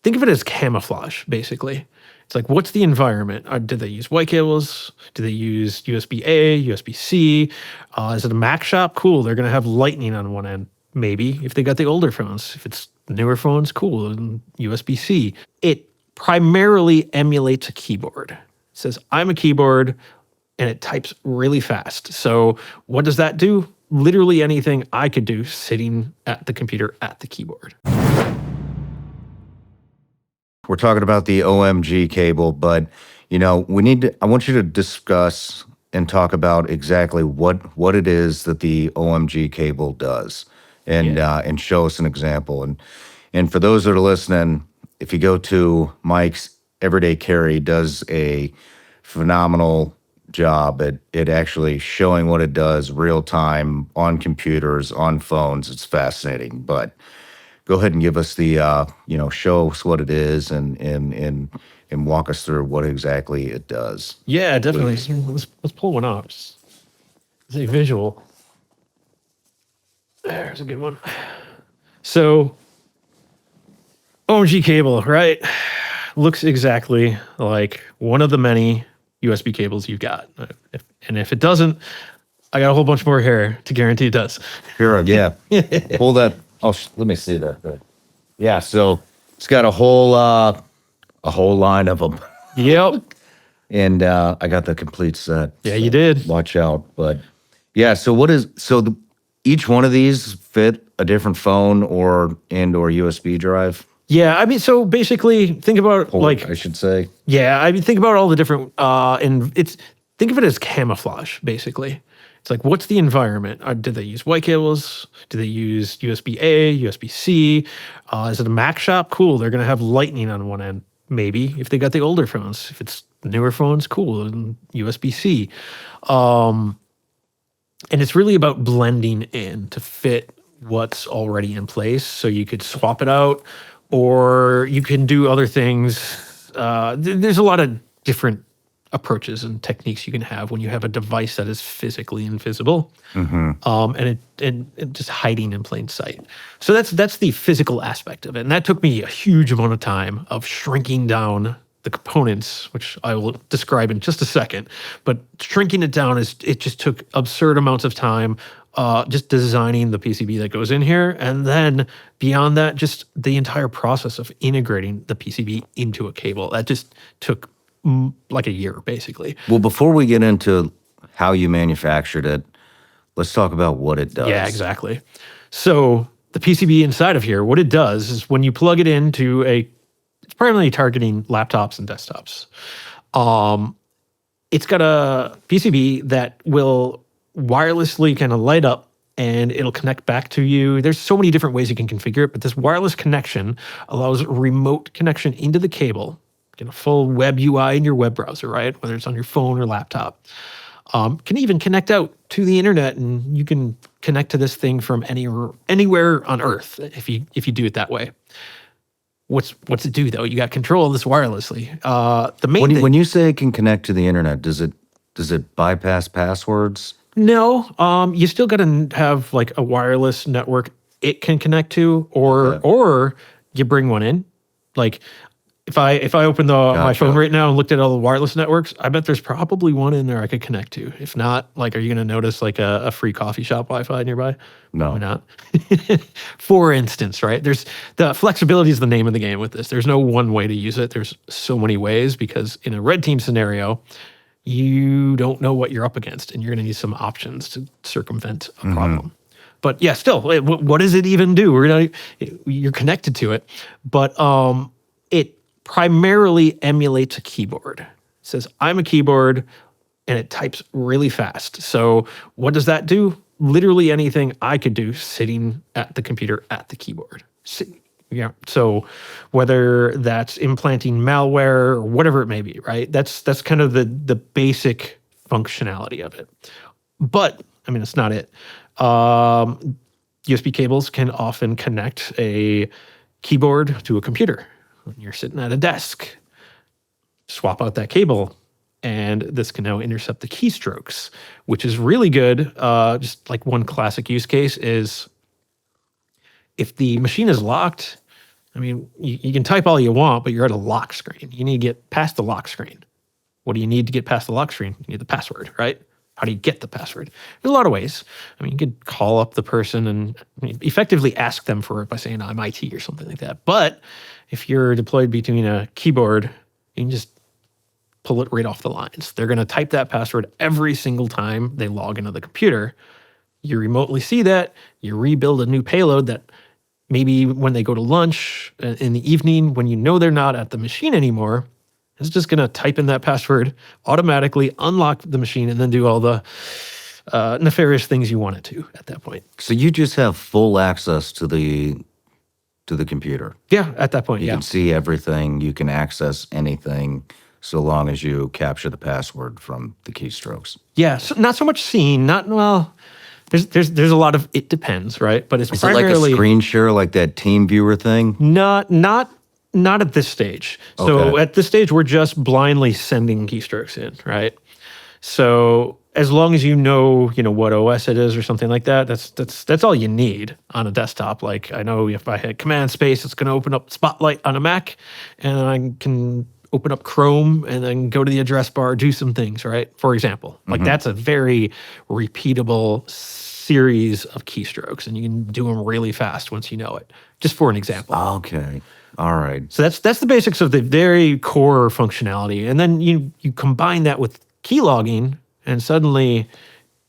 think of it as camouflage, basically. It's like, what's the environment? Did they use white cables? Do they use USB-A, USB-C? Is it a Mac shop? Cool, they're going to have lightning on one end. Maybe if they got the older phones. If it's newer phones, cool, and USB-C. It primarily emulates a keyboard. It says, I'm a keyboard, and it types really fast. So what does that do? Literally anything I could do sitting at the computer at the keyboard. We're talking about the OMG cable, but I want you to discuss and talk about exactly what it is that the OMG cable does, and show us an example. And for those that are listening, if you go to Mike's Everyday Carry, does a phenomenal job at actually showing what it does real time on computers, on phones. It's fascinating, but go ahead and give us the, show us what it is and walk us through what exactly it does. Yeah, definitely. Let's pull one up. It's a visual. There's a good one. So, OMG cable, right? Looks exactly like one of the many USB cables you've got. If it doesn't, I got a whole bunch more here to guarantee it does. Here, yeah. Pull that. Oh, let me see that. Yeah, so it's got a whole line of them. Yep. And I got the complete set. Yeah, you did. Watch out. But yeah, so each one of these fit a different phone or USB drive? Yeah, I mean, so basically, think about I should say. Yeah, I mean, think about all the different, think of it as camouflage, basically. It's like, what's the environment? Did they use white cables? Do they use USB-A, USB-C? Is it a Mac shop? Cool, they're going to have lightning on one end. Maybe if they got the older phones. If it's newer phones, cool, and USB-C. And it's really about blending in to fit what's already in place. So you could swap it out, or you can do other things. There's a lot of different approaches and techniques you can have when you have a device that is physically invisible, and it just hiding in plain sight. So that's the physical aspect of it, and that took me a huge amount of time of shrinking down the components, which I will describe in just a second. But shrinking it down it just took absurd amounts of time. Just designing the PCB that goes in here, and then beyond that, just the entire process of integrating the PCB into a cable. That just took like a year, basically. Well, before we get into how you manufactured it, let's talk about what it does. Yeah, exactly. So the PCB inside of here, what it does is when you plug it into it's primarily targeting laptops and desktops. It's got a PCB that will wirelessly kind of light up, and it'll connect back to you. There's so many different ways you can configure it, but this wireless connection allows remote connection into the cable. Get a full web UI in your web browser, right? Whether it's on your phone or laptop. Can even connect out to the internet, and you can connect to this thing from anywhere on Earth if you do it that way. What's it do though? You got control of this wirelessly. When you say it can connect to the internet, does it bypass passwords? No, you still got to have like a wireless network it can connect to, or you bring one in. Like if I opened my phone right now and looked at all the wireless networks, I bet there's probably one in there I could connect to. If not, like, are you going to notice like a free coffee shop Wi-Fi nearby? No, why not? For instance, right? There's the flexibility is the name of the game with this. There's no one way to use it. There's so many ways, because in a red team scenario, you don't know what you're up against, and you're going to need some options to circumvent a problem. But yeah, still, what does it even do? You're connected to it, but it primarily emulates a keyboard. It says, I'm a keyboard, and it types really fast. So what does that do? Literally anything I could do sitting at the computer at the keyboard. Yeah. So whether that's implanting malware or whatever it may be, right? That's kind of the basic functionality of it. But I mean, it's not it. USB cables can often connect a keyboard to a computer. When you're sitting at a desk, swap out that cable, and this can now intercept the keystrokes, which is really good. Just like one classic use case is if the machine is locked, I mean, you can type all you want, but you're at a lock screen. You need to get past the lock screen. What do you need to get past the lock screen? You need the password, right? How do you get the password? There's a lot of ways. I mean, you could call up the person and effectively ask them for it by saying, I'm IT or something like that. But if you're deployed between a keyboard, you can just pull it right off the lines. They're going to type that password every single time they log into the computer. You remotely see that. You rebuild a new payload that maybe when they go to lunch in the evening, when you know they're not at the machine anymore, it's just going to type in that password, automatically unlock the machine, and then do all the nefarious things you want it to at that point. So you just have full access to the computer. Yeah, at that point, You yeah. can see everything. You can access anything, so long as you capture the password from the keystrokes. Yeah, so not so much seeing, there's a lot of it depends, right? But it's Is it like a primarily screen share, like that team viewer thing? not at this stage. So Okay. at this stage, we're just blindly sending keystrokes in, right? So as long as you know what OS it is or something like that, that's all you need on a desktop. Like I know if I hit Command Space, it's going to open up Spotlight on a Mac, and I can open up Chrome and then go to the address bar, do some things, right? For example, like that's a very repeatable series of keystrokes, and you can do them really fast once you know it. Just for an example. Okay. All right. So that's the basics of the very core functionality, and then you combine that with key logging, and suddenly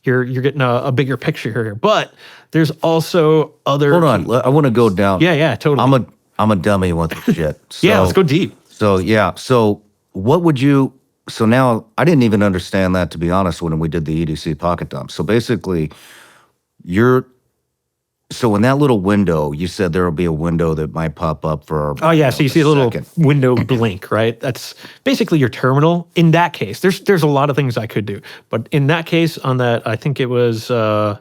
you're getting a bigger picture here. But there's also other. Hold on. I want to go down. Yeah, totally. I'm a dummy with the shit. Yeah, let's go deep. So yeah. So what would you? So now I didn't even understand that, to be honest, when we did the EDC pocket dump. So basically, so in that little window, you said there will be a window that might pop up for. Oh yeah, so you see a little second. window blink, right? That's basically your terminal. In that case, there's a lot of things I could do, but in that case, on that, I think it was. So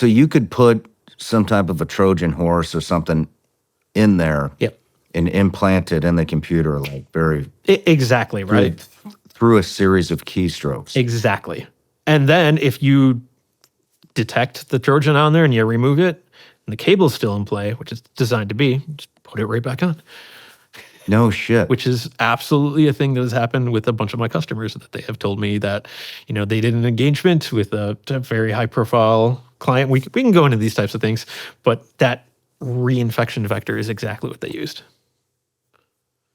you could put some type of a Trojan horse or something in there. Yep. And implant it in the computer, like Exactly right. through a series of keystrokes. Exactly. And then if you detect the Trojan on there and you remove it, and the cable's still in play, which it's designed to be, just put it right back on. No shit. Which is absolutely a thing that has happened with a bunch of my customers that they have told me that, they did an engagement with a very high profile client. We can go into these types of things, but that reinfection vector is exactly what they used.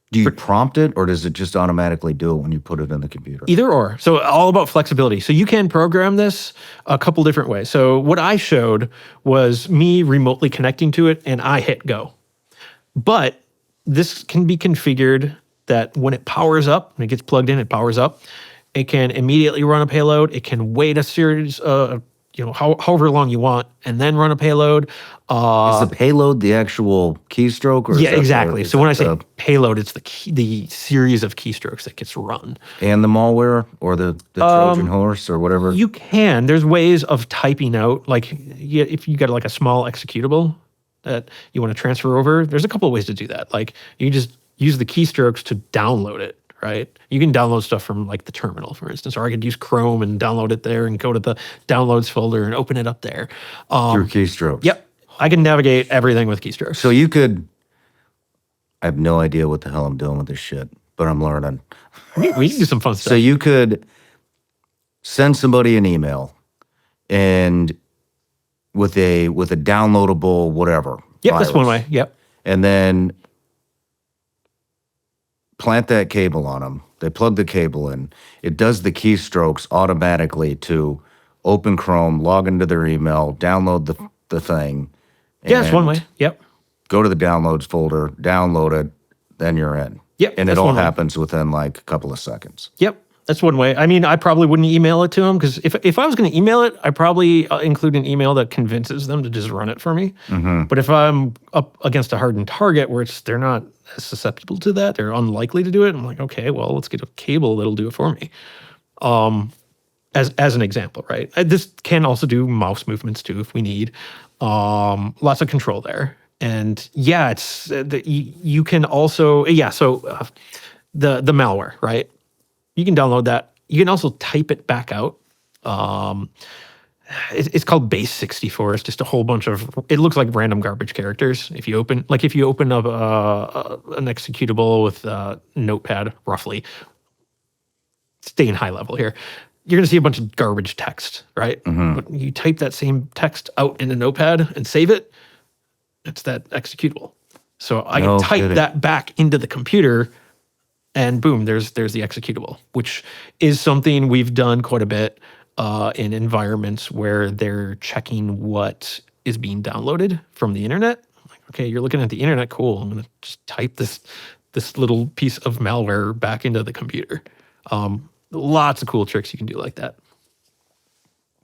Do you prompt it, or does it just automatically do it when you put it in the computer? Either or. So all about flexibility. So you can program this a couple different ways. So what I showed was me remotely connecting to it, and I hit go. But this can be configured that when it powers up, when it gets plugged in, it powers up. It can immediately run a payload. It can wait a series, however long you want, and then run a payload. Is the payload the actual keystroke? Or Yeah, exactly. So when I say payload, it's the series of keystrokes that gets run. And the malware or the Trojan horse or whatever? You can. There's ways of typing out, like if you got like a small executable that you want to transfer over, there's a couple of ways to do that. Like you just use the keystrokes to download it, right? You can download stuff from like the terminal, for instance, or I could use Chrome and download it there and go to the downloads folder and open it up there. Through keystrokes? Yep. I can navigate everything with keystrokes. So you could, I have no idea what the hell I'm doing with this shit, but I'm learning. We can do some fun stuff. So you could send somebody an email and with a downloadable whatever. Yep, that's one virus, way. Yep. And then plant that cable on them. They plug the cable in. It does the keystrokes automatically to open Chrome, log into their email, download the thing. Yeah, that's one and way. Yep. Go to the downloads folder, download it, then you're in. Yep, And it that's all one way. happens within like a couple of seconds. Yep. That's one way. I mean, I probably wouldn't email it to them because if I was going to email it, I probably include an email that convinces them to just run it for me. But if I'm up against a hardened target where they're not as susceptible to that, they're unlikely to do it, I'm like, okay, well, let's get a cable that'll do it for me. As an example, right? This can also do mouse movements too if we need. Lots of control there. And yeah, it's you can also, so the malware, right? You can download that. You can also type it back out. it's called base 64. It's just a whole bunch of, it looks like random garbage characters. If you open up an executable with Notepad, roughly, staying high level here, you're going to see a bunch of garbage text, right? But you type that same text out in a Notepad and save it, it's that executable. So I can type that back into the computer, and boom, there's the executable, which is something we've done quite a bit in environments where they're checking what is being downloaded from the internet. Like, okay, you're looking at the internet, cool. I'm going to just type this little piece of malware back into the computer. Lots of cool tricks you can do like that.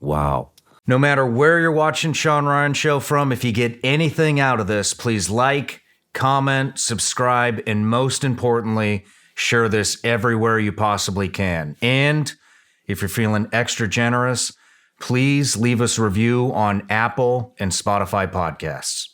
Wow. No matter where you're watching Shawn Ryan Show from, if you get anything out of this, please like, comment, subscribe, and most importantly, share this everywhere you possibly can. And if you're feeling extra generous, please leave us a review on Apple and Spotify podcasts.